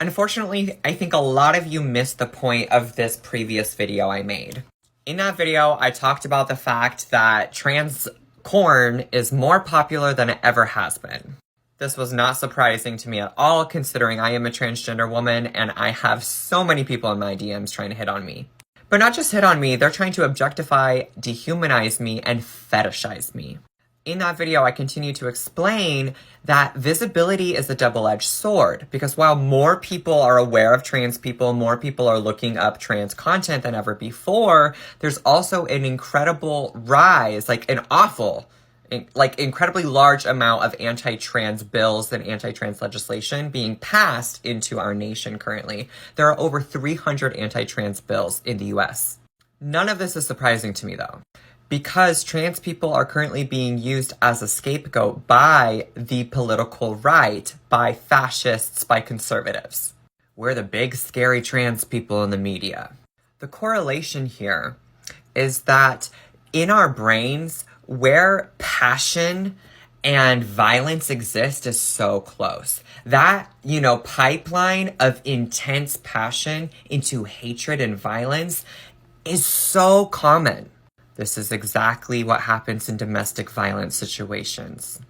Unfortunately, I think a lot of you missed the point of this previous video I made. In that video, I talked about the fact that trans corn is more popular than it ever has been. This was not surprising to me at all, considering I am a transgender woman and I have so many people in my DMs trying to hit on me. But not just hit on me, they're trying to objectify, dehumanize me, and fetishize me. In that video, I continue to explain that visibility is a double-edged sword, because while more people are aware of trans people, more people are looking up trans content than ever before, there's also an incredible rise, incredibly large amount of anti-trans bills and anti-trans legislation being passed into our nation currently. There are over 300 anti-trans bills in the US. None of this is surprising to me, though, because trans people are currently being used as a scapegoat by the political right, by fascists, by conservatives. We're the big, scary trans people in the media. The correlation here is that in our brains, where passion and violence exist is so close. That, pipeline of intense passion into hatred and violence is so common. This is exactly what happens in domestic violence situations.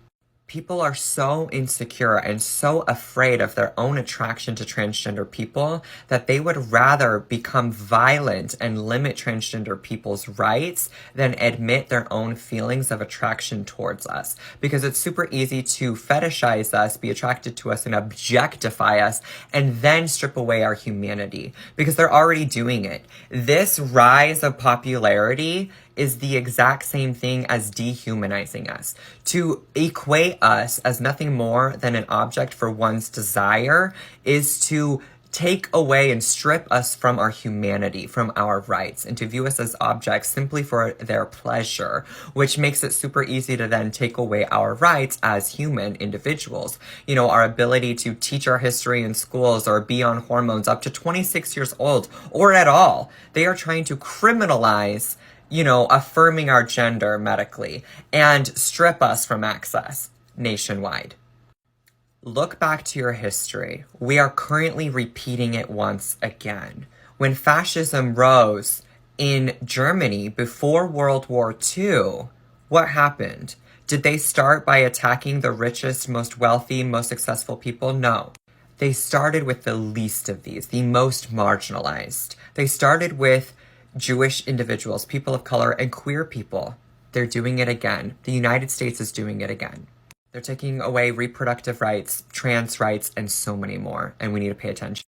People are so insecure and so afraid of their own attraction to transgender people that they would rather become violent and limit transgender people's rights than admit their own feelings of attraction towards us. Because it's super easy to fetishize us, be attracted to us, and objectify us, and then strip away our humanity. Because they're already doing it. This rise of popularity is the exact same thing as dehumanizing us. To equate us as nothing more than an object for one's desire is to take away and strip us from our humanity, from our rights, and to view us as objects simply for their pleasure, which makes it super easy to then take away our rights as human individuals. Our ability to teach our history in schools or be on hormones up to 26 years old or at all. They are trying to criminalize affirming our gender medically and strip us from access nationwide. Look back to your history. We are currently repeating it once again. When fascism rose in Germany before World War II, what happened? Did they start by attacking the richest, most wealthy, most successful people? No. They started with the least of these, the most marginalized. They started with Jewish individuals, people of color, and queer people. They're doing it again. The United States is doing it again. They're taking away reproductive rights, trans rights, and so many more, and we need to pay attention.